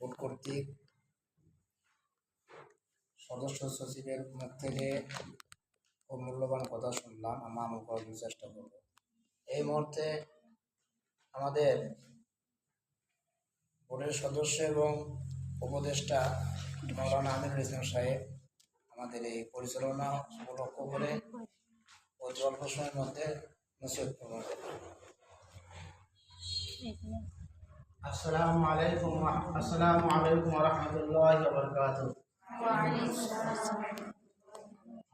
Board কর্তৃক সদস্য সচিবের মুখ থেকে খুব মূল্যবান কথা শুনলাম, আমরা আমল করার চেষ্টা করব। এই মুহূর্তে আমাদের বোর্ডের সদস্য এবং উপদেষ্টা মাওলানা আমিনুল ইসলাম সাহেব আমাদের এই পরিচালনা লক্ষ্য করে অতি অল্প সময়ের মধ্যে নসিহত করবেন। আসসালামু আলাইকুম ওয়া রাহমাতুল্লাহি ওয়া বারাকাতুহু।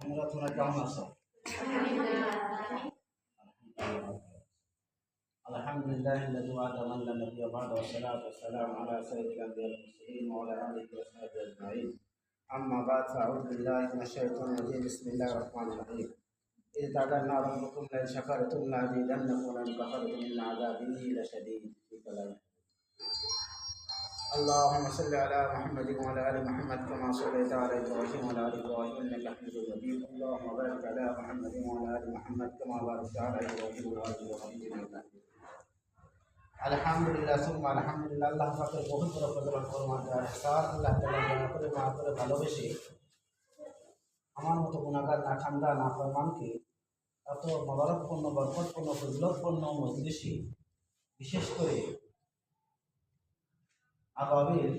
আমরা তোমরা কেমন আছো? আলহামদুলিল্লাহিল্লাযী ওয়া'ada man লা নাবিয়্যা বা'দা ওয়া সলাতু ওয়াস-সালামু আলা সাইয়্যিদিল আনবিয়া'i ওয়াল মুরসালিন ওয়া আলা আলিহি ওয়া সাহবিহি আজমাইন। আম্মা বা'দ, ফাআউযু বিল্লাহি মিনাশ শাইতানির রাজীম। বিসমিল্লাহির রাহমানির রাহিম। إذ تعالى ربكم لئن شكرتم لأزيدنكم ولئن كفرتم إن عذابي لشديد. اللهم صل على محمد وعلى آل محمد كما صليت على إبراهيم وعلى آل إبراهيم إنك حميد مجيد. اللهم بارك على محمد وعلى آل محمد كما باركت على إبراهيم وعلى آل إبراهيم إنك حميد مجيد. আলহামদুলিল্লাহ সুম্মা আলহামদুলিল্লাহ। আল্লাহ পাকের বহুত বড় ফজল ও রহমত আর ইহসান। আল্লাহ তাআলা দয়া করে মাফ করে ভালোবেসে আমার মতো গুনাহগার নাখান্দা নাফরমানকে এত মোবারকপূর্ণ বরকতপূর্ণ ফজিলতপূর্ণ মজলিসে, বিশেষ করে আবাবিল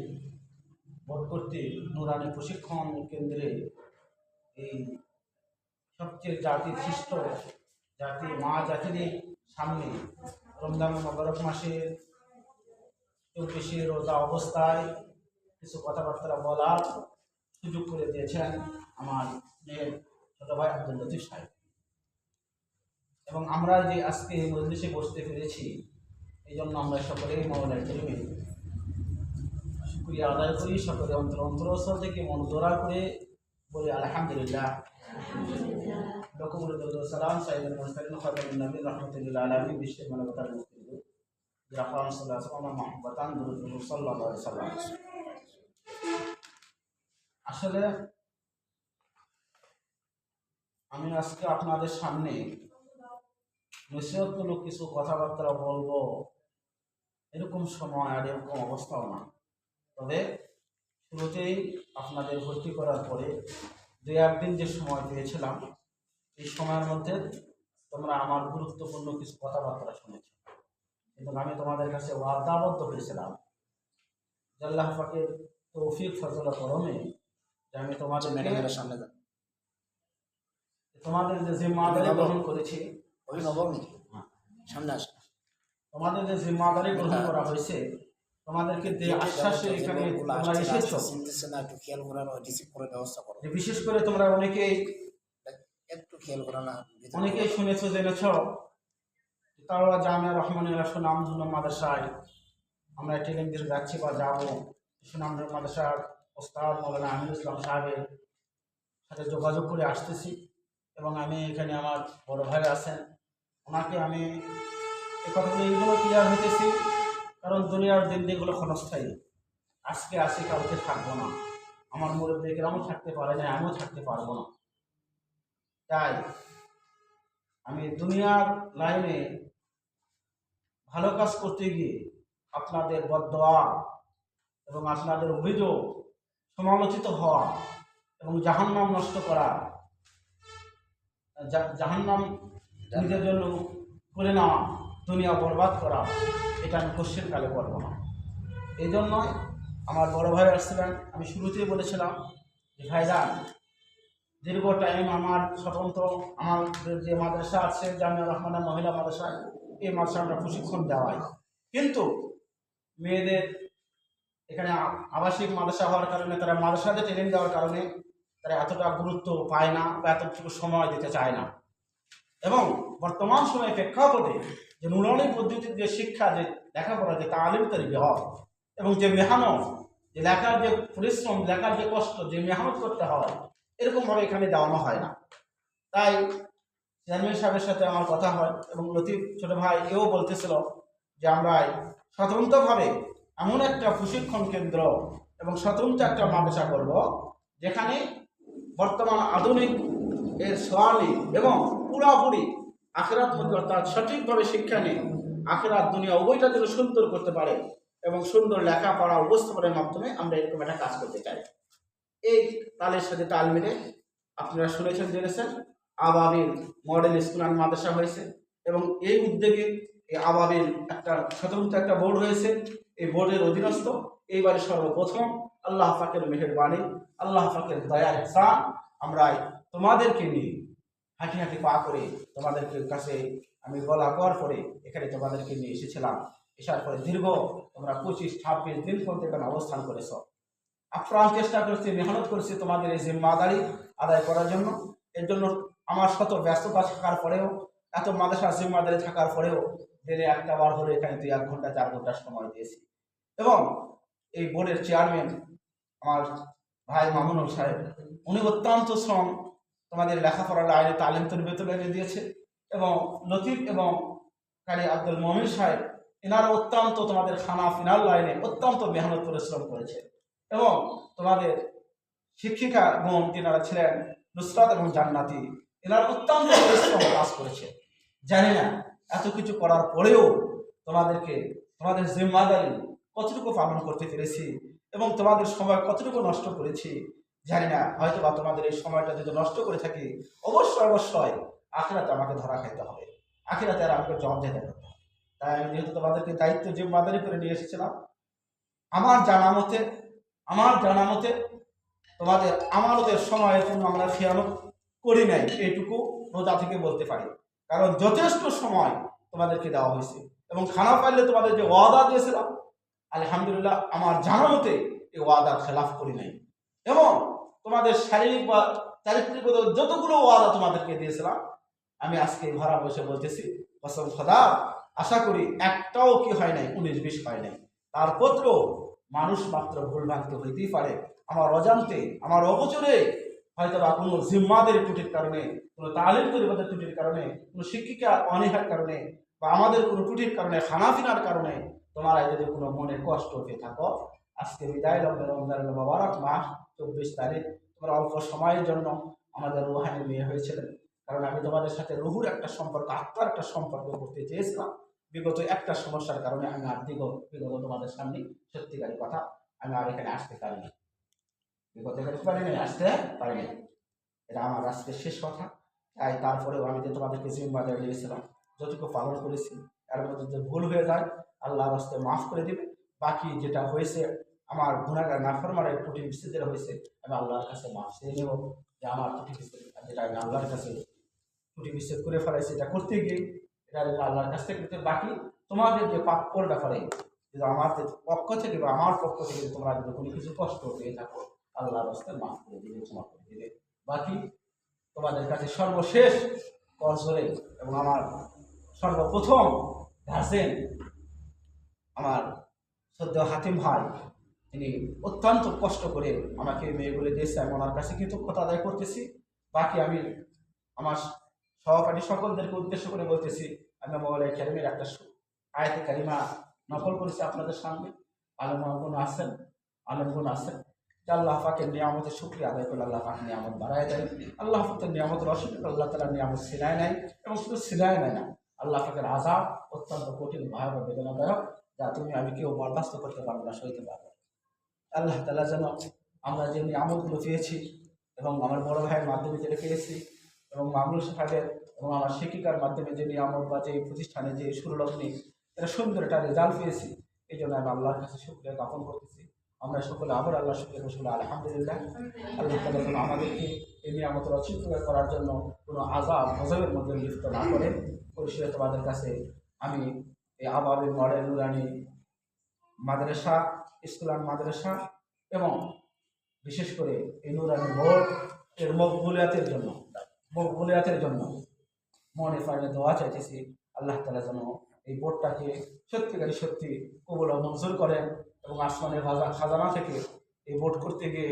বোর্ড কর্তৃক নুরানি প্রশিক্ষণ কেন্দ্রে এই সবচেয়ে জাতির সৃষ্ট জাতি মা জাতির সামনে রমজান মোবারক মাসের 24 রোজা অবস্থায় কিছু কথাবার্তা বলার সুযোগ করে দিয়েছেন আমার মেয়ের ছোট ভাই আব্দুল লতিফ সাহেব। এবং আমরা যে আজকে এই মজলিসে বসতে পেরেছি, এই জন্য আমরা সকলেই মাওলানা কারীমের শুকরিয়া আদায় করি। সকলে অন্তরস্থল থেকে মন জোড়া করে বলি আলহামদুলিল্লাহ। সালাম সাইয়্যিদুল মুরসালিন খাতামুন নবী রাহমাতুল আলামিন বিশ্বের মানবতার মুক্তির জাফর সাল্লাল্লাহু আলাইহি ওয়াসাল্লাম মুহাব্বাতান দুরূদ সাল্লাল্লাহু আলাইহি ওয়াসাল্লাম। আসলে আমি আজকে আপনাদের সামনে নসিহতমূলক কিছু কথাবার্তা বলবো, এরকম সময় আর এরকম অবস্থাও না। তবে শুরুতেই আপনাদের ভর্তি করার পরে 2-1 দিন যে সময় পেয়েছিলাম, এই সময়ের মধ্যে তোমরা আমার গুরুত্বপূর্ণ কিছু কথাবার্তা শুনেছ। কিন্তু আমি তোমাদের কাছে ওয়াদাবদ্ধ হয়েছিলাম যে আল্লাহ পাকের তৌফিক ফজল ও করমে যে আমি তোমাদের সামনে তোমাদের যে জিম্মাদারি গ্রহণ করেছি, সামনে আসে, তোমাদের যে জিম্মাদারি গ্রহণ করা হয়েছে, তোমাদেরকে যে আশ্বাসে এখানে তোমরা এসেছো, একটু খেয়াল করার রিসিভ করে ব্যবস্থা করো। বিশেষ করে তোমরা অনেকেই একটু খেয়াল করো না, অনেকেই শুনেছো জেনেছ তাওয়া জামিয়া রহমানিয়া সুনামধন্য মাদ্রাসায় আমরা ট্রেনিং দিতে যাচ্ছি বা যাবো। সুনামধন্য মাদ্রাসার ওস্তাদ মাওলানা আমিনুল ইসলাম সাহেবের সাথে যোগাযোগ করে আসতেছি। এবং আমি এখানে আমার বড় ভাই আছেন, ওনাকে আমি এ কথাগুলো এইগুলো ক্লিয়ার হইতেছি, কারণ দুনিয়ার দিনগুলো ক্ষণস্থায়ী। আজকে আসি, কালকে থাকবো না। আমার মুরব্বী কেরামও থাকতে পারে না, আমিও থাকতে পারবো না। তাই আমি দুনিয়ার লাইনে ভালো কাজ করতে গিয়ে আপনাদের বদদোয়া এবং আপনাদের অভিযোগ, সমালোচিত হওয়া এবং জাহান্নাম নষ্ট করা, জাহান্নাম নিজের জন্য করে নেওয়া, দুনিয়া বরবাদ করা, এটা আমি কোশ্চেন কালে করব না। এই জন্যই আমার বড় ভাই আসছিলেন। আমি শুরুতেই বলেছিলাম যে ভাইজান, দীর্ঘ টাইম আমার স্বতন্ত্র আমাদের যে মাদ্রাসা আছে জামিয়া রহমানিয়া মহিলা মাদ্রাসা, এই মাদ্রাসা আমরা প্রশিক্ষণ দেওয়াই। কিন্তু মেয়েদের এখানে আবাসিক মাদ্রাসা হওয়ার কারণে, তারা মাদ্রাসাতে ট্রেনিং দেওয়ার কারণে তারা এতটা গুরুত্ব পায় না বা এতটুকু সময় দিতে চায় না। এবং বর্তমান সময়ে প্রেক্ষাপটে যে নুরানি পদ্ধতির যে শিক্ষা, যে লেখাপড়া, যে তালিম তৈরি হয় এবং যে মেহনত, যে লেখার যে পরিশ্রম, লেখার যে কষ্ট, যে মেহনত করতে হয়, এরকমভাবে এখানে দেওয়ানো হয় না। তাই চেয়ারম্যান সাহেবের সাথে আমার কথা হয় এবং লতিফ ছোট ভাই এও বলতেছিল যে আমরা স্বতন্ত্রভাবে এমন একটা প্রশিক্ষণ কেন্দ্র এবং স্বতন্ত্র একটা মাদ্রাসা করব, যেখানে বর্তমান আধুনিক এর সোয়ালি এবং পুরাপুরি আখিরাত মুখী, অর্থাৎ সঠিকভাবে শিক্ষা নিয়ে আখিরাত দুনিয়া উভয়টা যেন সুন্দর করতে পারে এবং সুন্দর লেখাপড়া উপস্থাপনের মাধ্যমে আমরা এরকম একটা কাজ করতে চাই। এই তালের সাথে তাল মিলে আপনারা শুনেছেন জেনেছেন আবাবিল মডেল স্কুল অ্যান্ড মাদ্রাসা হয়েছে এবং এই উদ্যোগে এই আবাবিল একটা স্বতন্ত্র একটা বোর্ড হয়েছে। এই বোর্ডের অধীনস্থ এইবারে সর্বপ্রথম আল্লাহ পাকের মেহেরবানি, আল্লাহ পাকের দয়ার ইহসান, আমরা তোমাদেরকে নিয়ে হাঁটি হাঁটি পা করে তোমাদেরকে কাছে আমি গলা কর করে এখানে তোমাদেরকে নিয়ে এসেছিলাম। এসার পরে দীর্ঘ তোমরা 25-26 দিন পর্যন্ত এখানে অবস্থান করেছ। আপ্রাণ চেষ্টা করছি, মেহনত করছি তোমাদের এই জিম্মাদারি আদায় করার জন্য। এর জন্য আমার শত ব্যস্ততা থাকার পরেও, এত মাদ্রাসার জিম্মাদারি থাকার পরেও দিনে একটা বার হলে এখানে 2-1 ঘন্টা 4 ঘন্টা সময় দিয়েছি। এবং এই বোর্ডের চেয়ারম্যান আমার ভাই মামুনুল সাহেব, উনি অত্যন্ত শ্রম তোমাদের লেখাপড়ার লাইনে তালিম তরবিয়ত লাইনে দিয়েছে এবং লতিফ এবং কারি আব্দুল মমিন সাহেব এনারা অত্যন্ত তোমাদের খানা ফিনাল লাইনে অত্যন্ত মেহনত পরিশ্রম করেছে। এবং তোমাদের শিক্ষিকা গুণ তিনারা ছিলেন নুসরাত এবং জান্নাতি, এনারা অত্যন্ত পরিশ্রম কাজ করেছে। জানি না এত কিছু করার পরেও তোমাদেরকে তোমাদের জিম্মাদারি কতটুকু পালন করতে পেরেছি এবং তোমাদের সময় কতটুকু নষ্ট করেছি জানি না। হয়তো বা তোমাদের এই সময়টা যদি নষ্ট করে থাকি অবশ্যই আখিরাতে আমাকে ধরা খাইতে হবে, আখিরাতে আর আমাকে জবাব দিতে হবে। তাই আমি যেহেতু তোমাদেরকে দায়িত্ব জিম্মাদারি করে নিয়ে এসেছিলাম, আমার জানা মতে তোমাদের আমানতের সময়ের জন্য আমরা খেয়ানত করি নাই, এইটুকু রোজা থেকে বলতে পারি। কারণ যথেষ্ট সময় তোমাদেরকে দেওয়া হয়েছে এবং খানা পাইলে তোমাদের যে ওয়াদা দিয়েছিলাম আলহামদুলিল্লাহ আমার জানা মতে এই ওয়াদার খেলাফ করি নাই। এবং তোমাদের শারীরিক বা চারিত্রিক যতগুলো ওয়াদা তোমাদেরকে দিয়েছিলাম আমি আজকে ঘরা বসে বলতেছি কসম খোদা, আশা করি একটাও কি হয় নাই, 19-20 হয় নাই। তারপরও মানুষ মাত্র ভুলভ্রান্তি হইতেই পারে। আমার অজান্তে, আমার অগোচরে হয়তো বা কোনো জিম্মাদের ত্রুটির কারণে, কোনো তালিম তরিকতের ত্রুটির কারণে, কোনো শিক্ষিকা অনীহার কারণে বা আমাদের কোনো ত্রুটির কারণে, খানাফিনার কারণে তোমরা যদি কোনো মনে কষ্ট পেয়ে থাকো, আজকে বিদায় রমজানের মোবারক মাস 24 তারিখ তোমরা অল্প সময়ের জন্য আমাদের রুহানি মেয়ে হয়েছিলেন। কারণ আমি তোমাদের সাথে রুহুর একটা সম্পর্ক, আত্মার একটা সম্পর্ক করতে চেয়েছিলাম। বিগত একটা সমস্যার কারণে আমি আর বিগত তোমাদের সামনে সত্যিকারী কথা আমি আর এখানে আসতে পারিনি, বিগত এখানে পারিনি, আসতে পারিনি। এটা আমার আজকে শেষ কথা। তাই তারপরেও আমি যে তোমাদেরকে জিম্মাদারি দিয়েছিলাম যতটুকু পালন করেছি, এর মধ্যে যে ভুল হয়ে যায় আল্লাহর রাস্তে মাফ করে দিবে। বাকি যেটা হয়েছে আমার গুনাহগার নাফরমানের ত্রুটি বিচ্ছেদের হয়েছে, আমি আল্লাহর কাছে মাফ চেয়ে নেব যে আমার ত্রুটি বিচ্ছেদ যেটা আমি আল্লাহর কাছে ত্রুটি বিচ্ছেদ করে ফেলাইছি, এটা করতে গিয়ে এটা আল্লাহর কাছ থেকে। বাকি তোমাদের যে প্রাপ্যর ব্যাপারে যদি আমাদের পক্ষ থেকে বা আমার পক্ষ থেকে তোমরা যদি কোনো কিছু কষ্ট পেয়ে থাকো আল্লাহর রাস্তায় মাফ করে দিবে, ক্ষমা করে দিবে। বাকি তোমাদের কাছে সর্বশেষ করজোরে এবং আমার সর্বপ্রথম গার্জেন আমার সদ্য হাতিম ভাই, তিনি অত্যন্ত কষ্ট করে আমাকে মেয়েগুলো দিয়েছে, আমি ওনার কাছে কৃতজ্ঞতা আদায় করতেছি। বাকি আমি আমার সহপাঠী সকলদেরকে উদ্দেশ্য করে বলতেছি, আমি মোবাইলের ক্যারিমের একটা আয়াতে কারিমা নকল করেছি আপনাদের সামনে। আলেমগুণ আছেন, আল্লাহ পাকের নিয়ামতের শুকরিয়া আদায় করলে আল্লাহ পাক নিয়ামত বাড়ায় দেয়। আল্লাহ পাকের নিয়ামতের অসুবিধা আল্লাহ তালার নিয়ামত সিলাই নেয় এবং শুধু সিলাই নেয় না, আল্লাহ পাকের আযাব অত্যন্ত কঠিন ভয়াবহ বেদনাদায়ক, যা তুমি আমি কেউ বরদাস্ত করতে পারবো না, সইতে পারবো। আল্লাহ তাআলা যেন আমরা যে নিয়ামতগুলো পেয়েছি এবং আমার বড় ভাইয়ের মাধ্যমে যেটা পেয়েছি এবং মামুনুল সাহেবের এবং আমার শিক্ষিকার মাধ্যমে যে নিয়ামত বা যে প্রতিষ্ঠানে যে সুরলগ্নি এটা সুন্দর একটা রেজাল্ট পেয়েছি, এই জন্য আমি আল্লাহর কাছে শুকরিয়া জ্ঞাপন করতেছি। আমরা সকলে আবার আল্লাহ শুকরিয়া করছি আলহামদুলিল্লাহ। আল্লাহ তাআলা যেন আমাদেরকে এই নিয়ামতের অস্বীকার করার জন্য কোনো গজবের মধ্যে লিপ্ত না করে। পরিশেষে তোমাদের কাছে আমি এই আবাবিল model Nurani Madrasa, school and মাদ্রাসা এবং বিশেষ করে এই নুরানি বোর্ড এর মকবুলিয়াতের জন্য মনে প্রাণে দোয়া চাইতেছি। আল্লাহ তাআলা যেন এই বোর্ডটাকে সত্যি কবুল ও মঞ্জুর করেন এবং আসমানের খাজানা থেকে এই বোর্ড করতে গিয়ে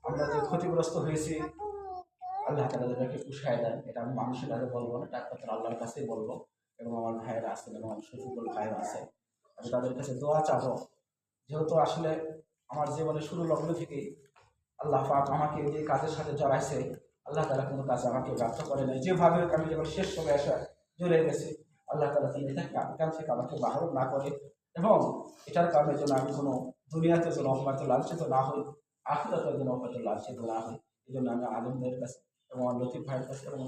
আমরা যে ক্ষতিগ্রস্ত হয়েছি আল্লাহ তাআলা যাদেরকে পুষায় দেন, এটা আমি মানুষের কাছে বলবো না, একমাত্র আল্লাহর কাছেই বলবো। এবং আমার ভাইয়েরা আছেন এবং আমার শফিকুল ভাইও আছে, আমি তাদের কাছে দোয়া চাবো। যেহেতু আসলে আমার জীবনে শুরু লগ্ন থেকেই আল্লাহ পাক আমাকে যে কাজের সাথে জড়াইছে, আল্লাহ তাআলা কোনো কাজ আমাকে ব্যর্থ করে নাই। যেভাবে আমি যখন শেষ সময় এসে জড়িয়ে গেছি আল্লাহ তাআলা তিনি এখান থেকে আমাকে বাহরুম না করে এবং এটার কারণে যেন আমি কোনো দুনিয়াতে যেন হয়তো লাঞ্ছিত না হই, আখিরাতে যেন হয়তো লাঞ্ছিত না হই। এই জন্য আমি আলমদের কাছে এবং লতিফ ভাইয়ের কাছে এবং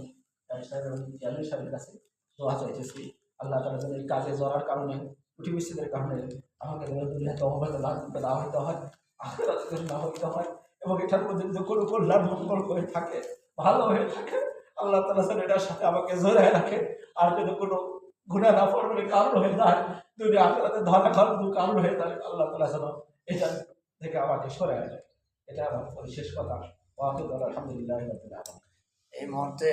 সাহেব এবং জামিল সাহেবের কাছে দোয়া চাইতেছি, আল্লাহ তাআলা যেন এই কাজে জড়ার কারণে ত্রুটি বিচ্ছেদের কারণে আমাকে যেন দুনিয়াতে অবহেলা লাঞ্ছিত না হইতে হয়, আখিরাতে যেন না হইতে হয়, এবং এটার মধ্যে যদি কোনো কল্যাণ মঙ্গল হয়ে থাকে, ভালো হয়ে থাকে, আল্লাহ তাআলা যেন এটার সাথে আমাকে জড়ায় রাখে। আর যদি কোনো গুনাহ না ফরমানের কারণ হয়ে যায়, দুনিয়া আখিরাতে ধরা খাওয়ার কারণ হয়ে যায়, আল্লাহ তাআলা যেন এটা থেকে আমাকে সরায় দেয়। এটা আমার শেষ কথা। ওয়া আখিরু দাওয়ানা আলহামদুলিল্লাহি রাব্বিল আলামিন। এই মুহূর্তে